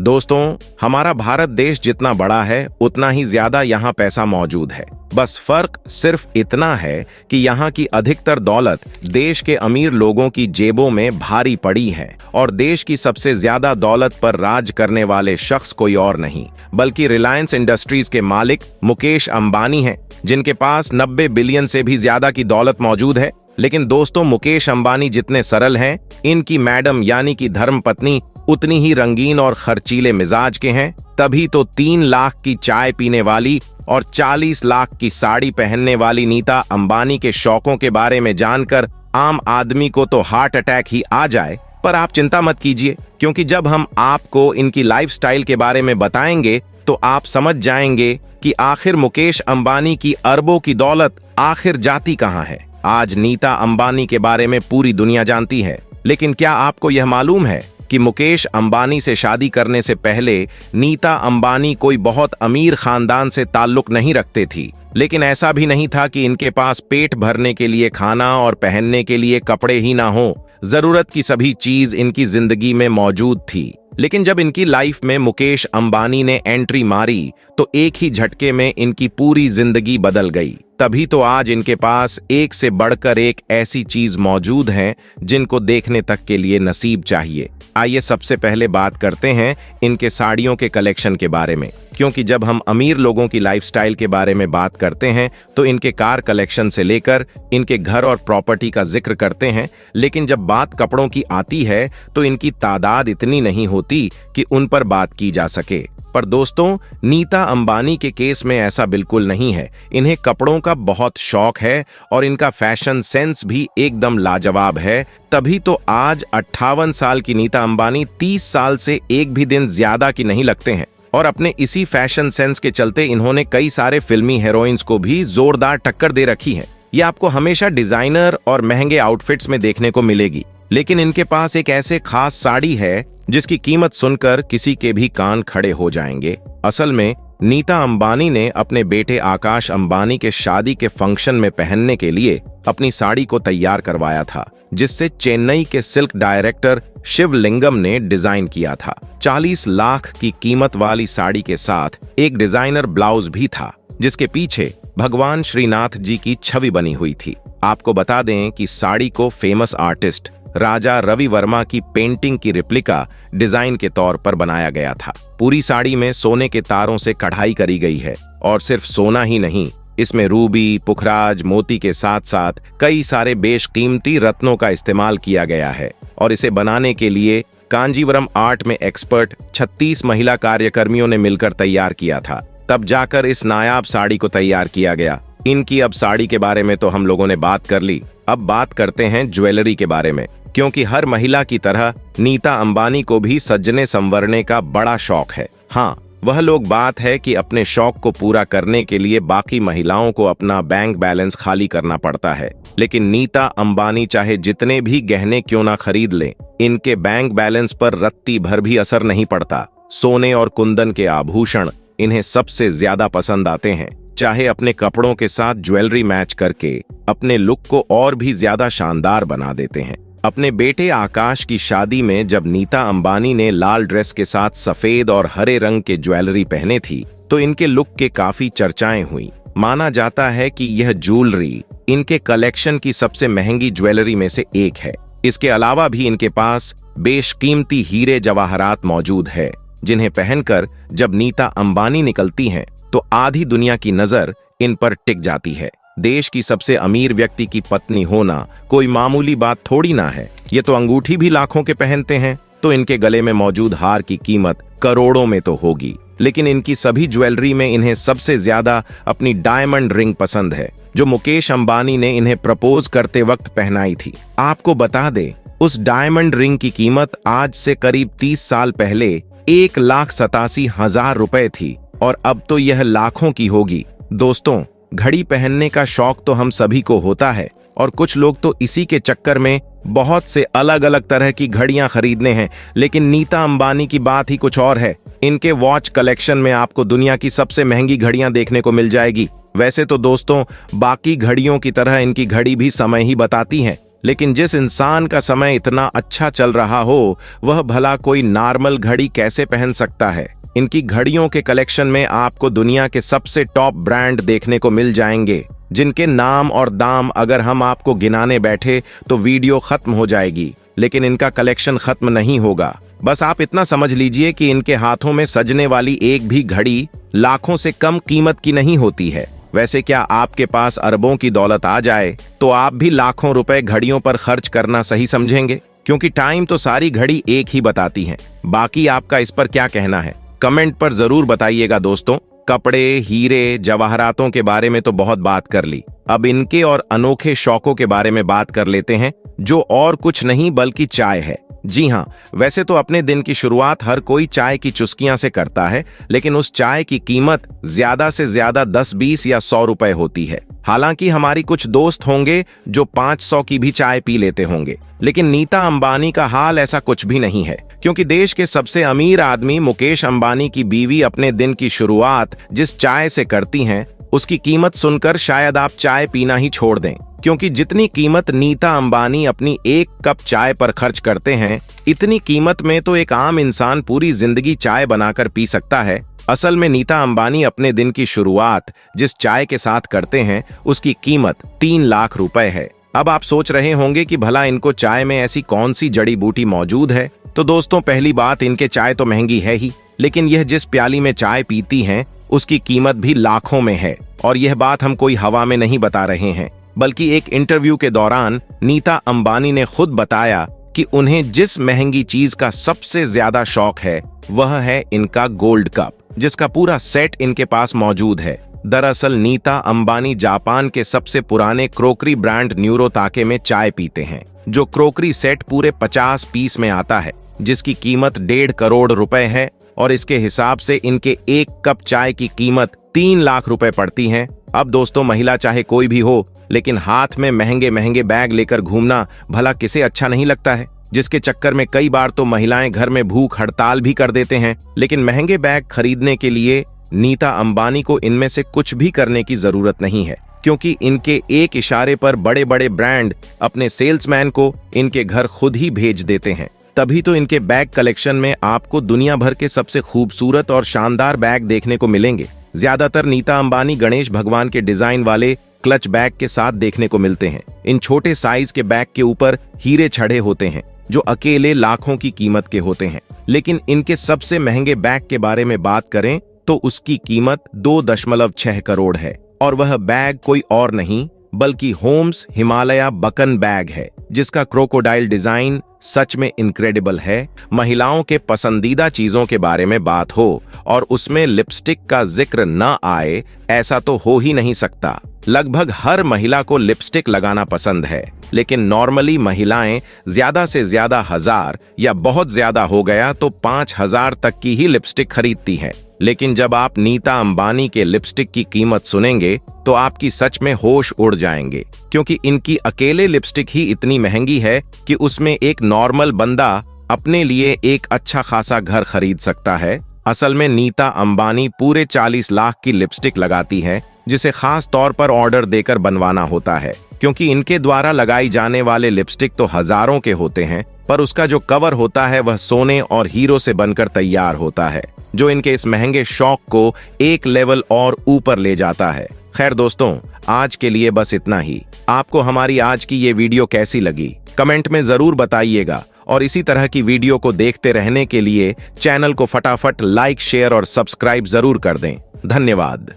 दोस्तों, हमारा भारत देश जितना बड़ा है उतना ही ज्यादा यहाँ पैसा मौजूद है। बस फर्क सिर्फ इतना है कि यहाँ की अधिकतर दौलत देश के अमीर लोगों की जेबों में भारी पड़ी है और देश की सबसे ज्यादा दौलत पर राज करने वाले शख्स कोई और नहीं बल्कि रिलायंस इंडस्ट्रीज के मालिक मुकेश अंबानी हैं, जिनके पास 90 बिलियन से भी ज्यादा की दौलत मौजूद है। लेकिन दोस्तों, मुकेश अंबानी जितने सरल हैं, इनकी मैडम यानी कि धर्मपत्नी उतनी ही रंगीन और खर्चीले मिजाज के हैं। तभी तो 3 लाख की चाय पीने वाली और 40 लाख की साड़ी पहनने वाली नीता अंबानी के शौकों के बारे में जानकर आम आदमी को तो हार्ट अटैक ही आ जाए। पर आप चिंता मत कीजिए, क्योंकि जब हम आपको इनकी लाइफस्टाइल के बारे में बताएंगे तो आप समझ जाएंगे कि आखिर मुकेश अंबानी की अरबों की दौलत आखिर जाती कहां है। आज नीता अंबानी के बारे में पूरी दुनिया जानती है, लेकिन क्या आपको यह मालूम है कि मुकेश अंबानी से शादी करने से पहले नीता अंबानी कोई बहुत अमीर खानदान से ताल्लुक नहीं रखते थी। लेकिन ऐसा भी नहीं था कि इनके पास पेट भरने के लिए खाना और पहनने के लिए कपड़े ही ना हो। जरूरत की सभी चीज इनकी जिंदगी में मौजूद थी। लेकिन जब इनकी लाइफ में मुकेश अंबानी ने एंट्री मारी तो एक ही झटके में इनकी पूरी जिंदगी बदल गई। तभी तो आज इनके पास एक से बढ़कर एक ऐसी चीज मौजूद है जिनको देखने तक के लिए नसीब चाहिए। आइए सबसे पहले बात करते हैं इनके साड़ियों के कलेक्शन के बारे में, क्योंकि जब हम अमीर लोगों की लाइफस्टाइल के बारे में बात करते हैं तो इनके कार कलेक्शन से लेकर इनके घर और प्रॉपर्टी का जिक्र करते हैं। लेकिन जब बात कपड़ों की आती है तो इनकी तादाद इतनी नहीं होती कि उन पर बात की जा सके। पर दोस्तों, नीता अंबानी के केस में ऐसा बिल्कुल नहीं है। इन्हें कपड़ों का बहुत शौक है और इनका फैशन सेंस भी एकदम लाजवाब है। तभी तो आज 58 साल की नीता अंबानी 30 साल से एक भी दिन ज्यादा की नहीं लगते हैं। और अपने इसी फैशन सेंस के चलते इन्होंने कई सारे फिल्मी हीरोइंस को भी जोरदार टक्कर दे रखी है। ये आपको हमेशा डिजाइनर और महंगे आउटफिट्स में देखने को मिलेगी। लेकिन इनके पास एक ऐसे खास साड़ी है जिसकी कीमत सुनकर किसी के भी कान खड़े हो जाएंगे। असल में नीता अंबानी ने अपने बेटे आकाश अंबानी के शादी के फंक्शन में पहनने के लिए अपनी साड़ी को तैयार करवाया था, जिससे चेन्नई के सिल्क डायरेक्टर शिवलिंगम ने डिजाइन किया था। 40 लाख की कीमत वाली साड़ी के साथ एक डिजाइनर ब्लाउज भी था, जिसके पीछे भगवान श्रीनाथ जी की छवि बनी हुई थी। आपको बता दें कि साड़ी को फेमस आर्टिस्ट राजा रवि वर्मा की पेंटिंग की रिप्लिका डिजाइन के तौर पर बनाया गया था। पूरी साड़ी में सोने के तारों से कढ़ाई करी गई है और सिर्फ सोना ही नहीं, इसमें रूबी, पुखराज, मोती के साथ साथ कई सारे बेशकीमती रत्नों का इस्तेमाल किया गया है। और इसे बनाने के लिए कांजीवरम आर्ट में एक्सपर्ट 36 महिला कार्यकर्मियों ने मिलकर तैयार किया था। तब जाकर इस नायाब साड़ी को तैयार किया गया। इनकी अब साड़ी के बारे में तो हम लोगों ने बात कर ली। अब बात करते हैं ज्वेलरी के बारे में, क्योंकि हर महिला की तरह नीता अंबानी को भी सजने संवरने का बड़ा शौक है। हाँ, वह लोग बात है कि अपने शौक को पूरा करने के लिए बाकी महिलाओं को अपना बैंक बैलेंस खाली करना पड़ता है। लेकिन नीता अंबानी चाहे जितने भी गहने क्यों ना खरीद लें, इनके बैंक बैलेंस पर रत्ती भर भी असर नहीं पड़ता। सोने और कुंदन के आभूषण इन्हें सबसे ज्यादा पसंद आते हैं। चाहे अपने कपड़ों के साथ ज्वेलरी मैच करके अपने लुक को और भी ज्यादा शानदार बना देते हैं। अपने बेटे आकाश की शादी में जब नीता अंबानी ने लाल ड्रेस के साथ सफेद और हरे रंग के ज्वेलरी पहने थी तो इनके लुक के काफी चर्चाएं हुई। माना जाता है कि यह ज्वेलरी इनके कलेक्शन की सबसे महंगी ज्वेलरी में से एक है। इसके अलावा भी इनके पास बेशकीमती हीरे जवाहरात मौजूद है, जिन्हें पहनकर जब नीता अंबानी निकलती हैं तो आधी दुनिया की नजर इन पर टिक जाती है। देश की सबसे अमीर व्यक्ति की पत्नी होना कोई मामूली बात थोड़ी ना है। ये तो अंगूठी भी लाखों के पहनते हैं, तो इनके गले में मौजूद हार की कीमत करोड़ों में तो होगी। लेकिन इनकी सभी ज्वेलरी में इन्हें सबसे ज्यादा अपनी डायमंड रिंग पसंद है, जो मुकेश अंबानी ने इन्हें प्रपोज करते वक्त पहनाई थी। आपको बता दे, उस डायमंड रिंग की कीमत आज से करीब 30 साल पहले 1,87,000 रुपए थी और अब तो यह लाखों की होगी। दोस्तों, घड़ी पहनने का शौक तो हम सभी को होता है और कुछ लोग तो इसी के चक्कर में बहुत से अलग अलग तरह की घड़ियां खरीदने हैं। लेकिन नीता अंबानी की बात ही कुछ और है। इनके वॉच कलेक्शन में आपको दुनिया की सबसे महंगी घड़ियां देखने को मिल जाएगी। वैसे तो दोस्तों, बाकी घड़ियों की तरह इनकी घड़ी भी समय ही बताती है, लेकिन जिस इंसान का समय इतना अच्छा चल रहा हो, वह भला कोई नॉर्मल घड़ी कैसे पहन सकता है। इनकी घड़ियों के कलेक्शन में आपको दुनिया के सबसे टॉप ब्रांड देखने को मिल जाएंगे, जिनके नाम और दाम अगर हम आपको गिनाने बैठे तो वीडियो खत्म हो जाएगी। लेकिन इनका कलेक्शन खत्म नहीं होगा। बस आप इतना समझ लीजिए कि इनके हाथों में सजने वाली एक भी घड़ी लाखों से कम कीमत की नहीं होती है। वैसे क्या आपके पास अरबों की दौलत आ जाए तो आप भी लाखों रुपए घड़ियों पर खर्च करना सही समझेंगे? क्योंकि टाइम तो सारी घड़ी एक ही बताती है। बाकी आपका इस पर क्या कहना है, कमेंट पर जरूर बताइएगा दोस्तों। कपड़े, हीरे, जवाहरातों के बारे में तो बहुत बात कर ली, अब इनके और अनोखे शौकों के बारे में बात कर लेते हैं, जो और कुछ नहीं बल्कि चाय है। जी हाँ, वैसे तो अपने दिन की शुरुआत हर कोई चाय की चुस्कियां से करता है, लेकिन उस चाय की कीमत ज्यादा से ज्यादा 10, 20 या 100 रुपए होती है। हालांकि हमारी कुछ दोस्त होंगे जो 500 की भी चाय पी लेते होंगे, लेकिन नीता अंबानी का हाल ऐसा कुछ भी नहीं है। क्योंकि देश के सबसे अमीर आदमी मुकेश अंबानी की बीवी अपने दिन की शुरुआत जिस चाय से करती हैं, उसकी कीमत सुनकर शायद आप चाय पीना ही छोड़ दें। क्योंकि जितनी कीमत नीता अंबानी अपनी एक कप चाय पर खर्च करते हैं, इतनी कीमत में तो एक आम इंसान पूरी जिंदगी चाय बनाकर पी सकता है। असल में नीता अंबानी अपने दिन की शुरुआत जिस चाय के साथ करते हैं, उसकी कीमत 3 लाख रुपए है। अब आप सोच रहे होंगे कि भला इनको चाय में ऐसी कौन सी जड़ी बूटी मौजूद है। तो दोस्तों, पहली बात, इनके चाय तो महंगी है ही, लेकिन यह जिस प्याली में चाय पीती हैं, उसकी कीमत भी लाखों में है। और यह बात हम कोई हवा में नहीं बता रहे हैं, बल्कि एक इंटरव्यू के दौरान नीता अंबानी ने खुद बताया कि उन्हें जिस महंगी चीज का सबसे ज्यादा शौक है, वह है इनका गोल्ड कप, जिसका पूरा सेट इनके पास मौजूद है। दरअसल नीता अंबानी जापान के सबसे पुराने क्रोकरी ब्रांड न्यूरोताके में चाय पीते हैं, जो क्रोकरी सेट पूरे 50 पीस में आता है, जिसकी कीमत 1.5 करोड़ रुपए है। और इसके हिसाब से इनके एक कप चाय की कीमत 3 लाख रुपए पड़ती है। अब दोस्तों, महिला चाहे कोई भी हो, लेकिन हाथ में महंगे महंगे बैग लेकर घूमना भला किसे अच्छा नहीं लगता है, जिसके चक्कर में कई बार तो महिलाएं घर में भूख हड़ताल भी कर देते हैं। लेकिन महंगे बैग खरीदने के लिए नीता अंबानी को इनमें से कुछ भी करने की जरूरत नहीं है, क्योंकि इनके एक इशारे पर बड़े बड़े ब्रांड अपने सेल्समैन को इनके घर खुद ही भेज देते हैं। तभी तो इनके बैग कलेक्शन में आपको दुनिया भर के सबसे खूबसूरत और शानदार बैग देखने को मिलेंगे। ज्यादातर नीता अंबानी गणेश भगवान के डिजाइन वाले क्लच बैग के साथ देखने को मिलते हैं। इन छोटे साइज के बैग के ऊपर हीरे छड़े होते हैं, जो अकेले लाखों की कीमत के होते हैं। लेकिन इनके सबसे महंगे बैग के बारे में बात करें तो उसकी कीमत 2.6 करोड़ है, और वह बैग कोई और नहीं बल्कि होम्स हिमालय बकन बैग है, जिसका क्रोकोडाइल डिजाइन सच में इनक्रेडिबल है। महिलाओं के पसंदीदा चीजों के बारे में बात हो और उसमें लिपस्टिक का जिक्र न आए, ऐसा तो हो ही नहीं सकता। लगभग हर महिला को लिपस्टिक लगाना पसंद है, लेकिन नॉर्मली महिलाएं ज्यादा से ज्यादा 1000 या बहुत ज्यादा हो गया तो 5000 तक की ही लिपस्टिक खरीदती हैं। लेकिन जब आप नीता अंबानी के लिपस्टिक की कीमत सुनेंगे तो आपकी सच में होश उड़ जाएंगे, क्योंकि इनकी अकेले लिपस्टिक ही इतनी महंगी है कि उसमें एक नॉर्मल बंदा अपने लिए एक अच्छा खासा घर खरीद सकता है। असल में नीता अंबानी पूरे 40 लाख की लिपस्टिक लगाती है, जिसे खास तौर पर ऑर्डर देकर बनवाना होता है, क्योंकि इनके द्वारा लगाई जाने वाले लिपस्टिक तो हजारों के होते हैं, पर उसका जो कवर होता है वह सोने और हीरो से बनकर तैयार होता है, जो इनके इस महंगे शौक को एक लेवल और ऊपर ले जाता है। खैर दोस्तों, आज के लिए बस इतना ही। आपको हमारी आज की ये वीडियो कैसी लगी, कमेंट में जरूर बताइएगा, और इसी तरह की वीडियो को देखते रहने के लिए चैनल को फटाफट लाइक, शेयर और सब्सक्राइब जरूर कर दें। धन्यवाद।